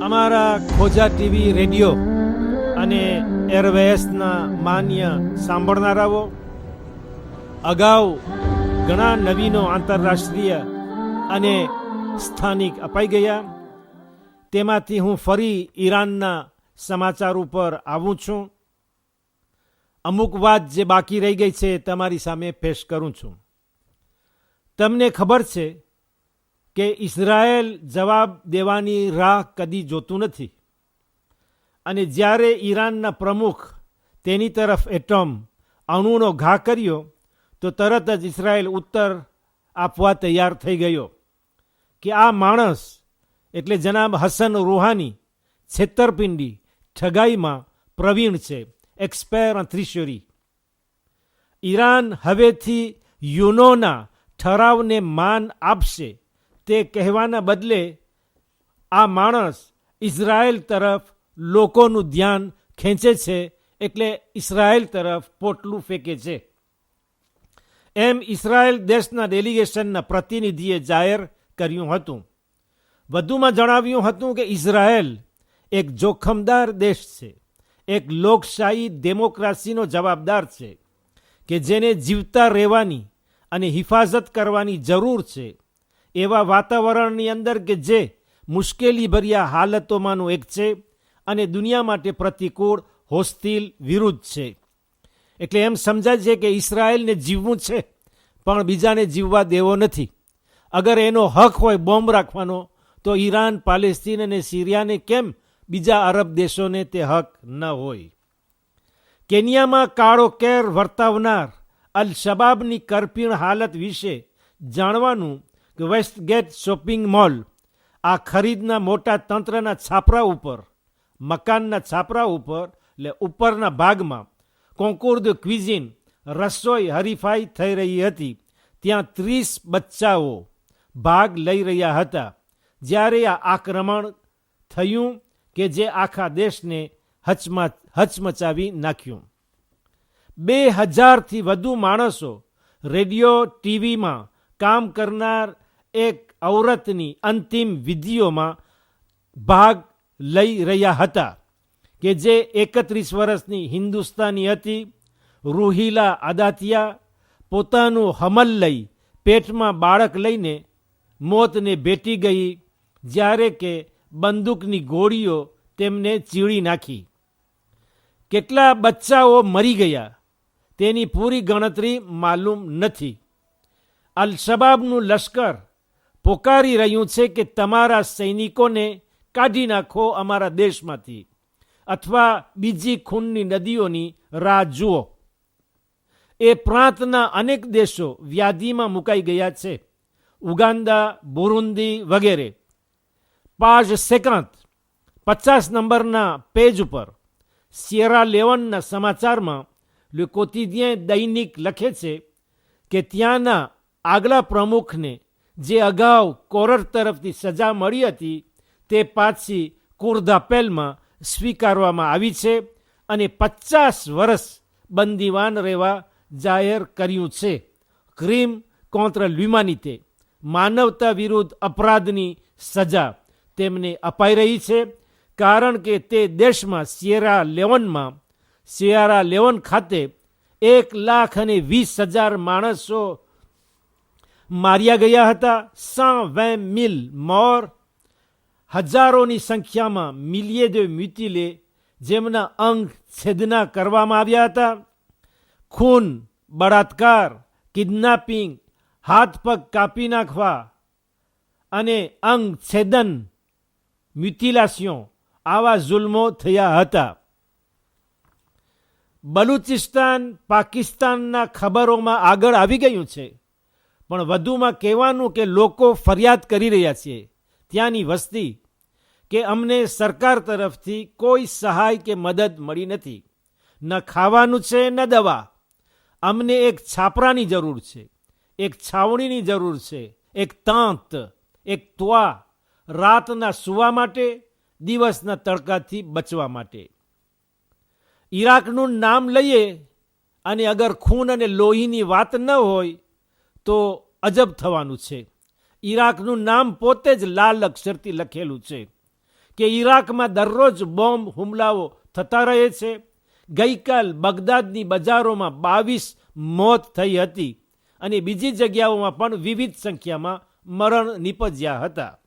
અમારા ખોજા TV radio અને એરવેસના માન્ય સાંભળનારાઓ, અગાઉ ઘણા નવીનો આંતરરાષ્ટ્રીય અને સ્થાનિક અપાઈ ગયા. તેમાંથી હું ફરી ઈરાનના સમાચાર ઉપર આવું છું. અમુક વાત જે બાકી રહી ગઈ છે તમારી સામે પેશ કરું છું. તમને ખબર છે કે ઇઝરાયેલ જવાબ દેવાની રાહ કદી જોતું નથી, અને જ્યારે ઈરાનના પ્રમુખ તેની તરફ એટમ અણુનો ઘા કર્યો તો તરત જ ઇઝરાયેલ ઉત્તર આપવા તૈયાર થઈ ગયો કે આ માણસ એટલે જનાબ હસન રૂહાની છેતરપિંડી ઠગાઈમાં પ્રવીણ છે, એક્સપેર en tricherie. ઈરાન હવેથી યુનોના ઠરાવને માન આપશે તે કહેવાના બદલે આ માણસ ઇઝરાયેલ તરફ લોકોનું ધ્યાન ખેંચે છે, એટલે ઇઝરાયેલ તરફ પોટલું ફેંકે છે, એમ ઇઝરાયેલ દેશના ડેલિગેશનના પ્રતિનિધિએ જાહેર કર્યું હતું. વધુમાં જણાવ્યું હતું કે ઇઝરાયેલ એક જોખમદાર દેશ છે, એક લોકશાહી ડેમોક્રેસીનો જવાબદાર છે કે જેને જીવતા રહેવાની અને હિફાજત કરવાની જરૂર છે, એવા વાતાવરણની અંદર કે જે મુશ્કેલીભર્યા હાલતોમાંનું એક છે અને દુનિયા માટે પ્રતિકૂળ હોસ્ટિલ વિરુદ્ધ છે. એટલે એમ સમજાય છે કે ઇઝરાયેલને જીવવું છે પણ બીજાને જીવવા દેવો નથી. અગર એનો હક હોય બોમ્બ રાખવાનો તો ઈરાન, પાલેસ્તીન અને સિરિયાને કેમ બીજા અરબ દેશોને તે હક ન હોય? કેન્યામાં કાળો કેર વર્તાવનાર અલ શબાબની કરપીણ હાલત વિશે જાણવાનું કે વેસ્ટગેટ શોપિંગ મોલ આ ખરીદના મોટા તંત્રના છાપરા ઉપર, મકાનના છાપરા ઉપર એટલે ઉપરના ભાગમાં કોન્કોર de cuisine રસોઈ હરીફાઈ થઈ રહી હતી. ત્યાં 30 બચ્ચાઓ ભાગ લઈ રહ્યા હતા જ્યારે આ આક્રમણ થયું કે જે આખા દેશને હચમચાવી નાખ્યું. 2000થી વધુ માણસો રેડિયો ટીવીમાં કામ કરનાર એક ઔરતની અંતિમ વિધિઓમાં ભાગ લઈ રહ્યા હતા કે જે 31 વર્ષની હિન્દુસ્તાની હતી. રૂહિલા અદાતિયા પોતાનું હમલ લઈ પેટમાં બાળક લઈને મોતને ભેટી ગઈ, જ્યારે કે બંદૂકની ગોળીઓ તેમને ચીળી નાખી. કેટલા બચ્ચાઓ મરી ગયા તેની પૂરી ગણતરી માલુમ નથી. અલ શબાબનું લશ્કર પોકારી રહ્યું છે કે તમારા સૈનિકોને કાઢી નાખો અમારા દેશમાંથી, અથવા બીજી ખૂનની નદીઓની રાહ જુઓ. એ પ્રાંતના અનેક દેશો વ્યાધિમાં મુકાઈ ગયા છે, ઉગાન્ડા, બુરુંદી વગેરે. પાજ સેકાંત 50 નંબરના પેજ ઉપર સિયેરા લેવનના સમાચારમાં લે કોતિદિયન દૈનિક લખે છે કે ત્યાંના આગલા પ્રમુખને જે અગાઉ કોરર તરફથી સજા મળી હતી તે પાછી કુર્દાપેલમાં સ્વીકારવામાં આવી છે અને 50 વર્ષ બંદીવાન રહેવા જાહેર કર્યું છે. ક્રીમ કોન્ટ્ર લ્યુમાનિતે, માનવતા વિરુદ્ધ અપરાધની સજા તેમને અપાઈ રહી છે, કારણ કે તે દેશમાં સિયેરા લેવન ખાતે 1,20,000 માણસો માર્યા ગયા હતા. 120,000 મોર, હજારોની સંખ્યામાં મિલિયે de મ્યુટિલે, જેમના અંગ છેદના કરવામાં આવ્યા હતા. ખૂન, બળાત્કાર, કિડનેપિંગ, હાથ પગ કાપી નાખવા અને અંગ છેદન, મ્યુટિલાસિયો, આવા જુલ્મો થયા હતા. બલુચિસ્તાન પાકિસ્તાનના ખબરોમાં આગળ આવી ગયું છે, પણ વધુમાં કહેવાનું કે લોકો ફરિયાદ કરી રહ્યા છે, ત્યાંની વસ્તી, કે અમને સરકાર તરફથી કોઈ સહાય કે મદદ મળી નથી. ન ખાવાનું છે ન દવા. અમને એક છાપરાની જરૂર છે, એક છાવણીની જરૂર છે, એક તાંત, એક ત્વા, રાતના સૂવા માટે, દિવસના તડકાથી બચવા માટે. ઈરાકનું નામ લઈએ અને અગર ખૂન અને લોહીની વાત ન હોય તો અજબ થવાનું છે. ઈરાકનું નામ પોતે જ લાલ અક્ષરથી લખેલું છે. કે ઈરાકમાં દરરોજ બોમ્બ હુમલાઓ થતા રહે છે. ગઈકાલ બગદાદની બજારોમાં 22 મોત થઈ હતી અને બીજી જગ્યાઓમાં પણ વિવિધ સંખ્યામાં મરણ નીપજ્યા હતા.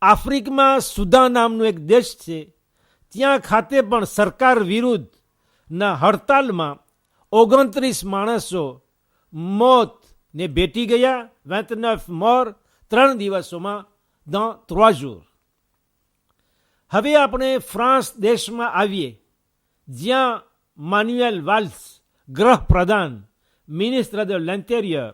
આફ્રિકામાં સુદાન નામનો એક દેશ છે, ત્યાં ખાતે પણ સરકાર વિરુદ્ધના હડતાલમાં 29 માણસો મોતને ભેટી ગયા. 29 મોર 3 દિવસોમાં dans 3 jours. હવે આપણે ફ્રાન્સ દેશમાં આવીએ, જ્યાં માન્યુએલ વાલ્સ ગૃહ પ્રધાન, મિનિસ્ટર de l'Intérieur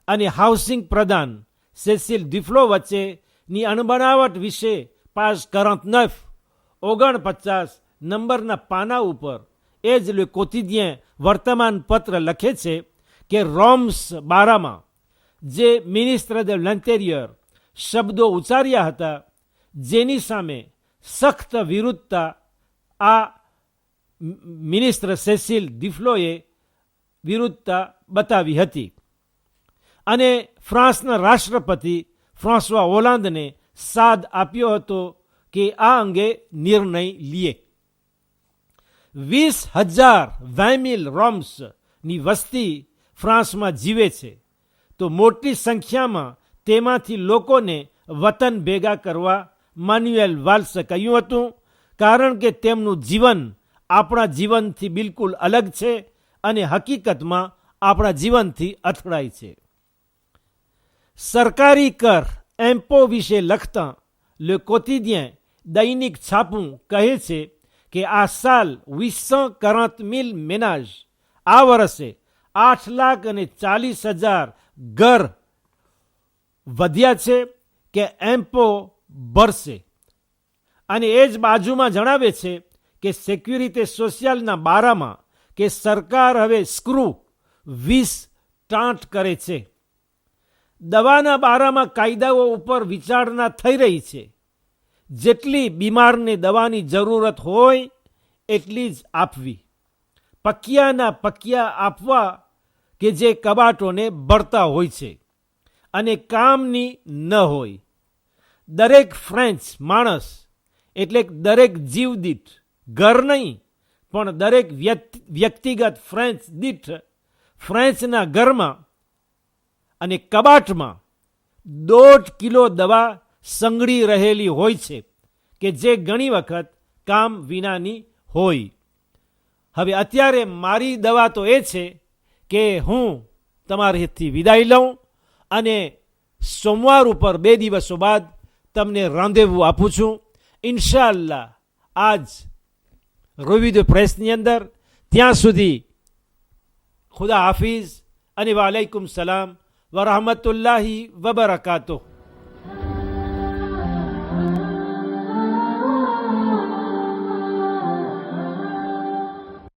અને હાઉસિંગ પ્રધાન સેસિલ દુફ્લો વચ્ચેની અણબનાવટ વિશે પાસ 49 નંબરના પાના ઉપર એ જ લે કોતિદિયન વર્તમાન પત્ર લખે છે કે રોમ્સ બારામાં જે મિનિસ્ટર de l'Intérieur શબ્દો ઉચ્ચાર્યા હતા, જેની સામે સખ્ત વિરુદ્ધતા આ મિનિસ્ટર સેસિલ દુફ્લોએ વિરુદ્ધતા બતાવી હતી અને ફ્રાન્સના રાષ્ટ્રપતિ ફ્રાન્સવા હોલાન્ડને સાદ આપ્યો હતો કે આ અંગે નિર્ણય લે. 20,000 રોમ્સની વસ્તી ફ્રાન્સમાં જીવે છે, તો મોટી સંખ્યામાં તેમાંથી લોકોને વતન ભેગા કરવા માન્યુએલ વાલ્સે કહ્યું હતું, કારણ કે તેમનું જીવન આપણા જીવનથી બિલકુલ અલગ છે અને હકીકતમાં આપણા જીવનથી અથડાય છે. સરકારી કર એમ્પો વિશે લખતા લે કોતિદિયન દૈનિક છાપું કહે છે કે આ સાલ 840,000 મેનાજ, આ વર્ષે 8,40,000 ઘર વધ્યા છે કે એમ્પો ભરશે. અને એ જ બાજુમાં જણાવે છે કે સિક્યુરિટી સોશિયલના બારામાં કે સરકાર હવે સ્ક્રૂ 20 ટાંટ કરે છે. દવાના બારામાં કાયદાઓ ઉપર વિચારણા થઈ રહી છે. જેટલી બીમારને દવાની જરૂરત હોય એટલી જ આપવી, પકિયાના પકિયા આપવા કે જે કબાટોને ભરતા હોય છે અને કામની ન હોય. દરેક ફ્રેન્ચ માણસ એટલે દરેક જીવ દીઠ, ઘર નહીં પણ દરેક વ્યક્તિગત ફ્રેન્ચ દીઠ ફ્રેન્ચના ઘરમાં અને કબાટમાં 1.5 કિલો દવા સંગળી રહેલી હોય છે કે જે ઘણી વખત કામ વિનાની હોય. હવે અત્યારે મારી દવા તો એ છે કે હું તમારીથી વિદાય લઉં અને સોમવાર ઉપર 2 દિવસો બાદ તમને રાંધેવું આપું છું. ઇન્શાઅલ્લાહ આજ રવી દ પ્રેસની અંદર. ત્યાં સુધી ખુદા હાફિઝ અને વાલેકુમ સલામ વરહમતુલ્લાહી વબરકાતુહ.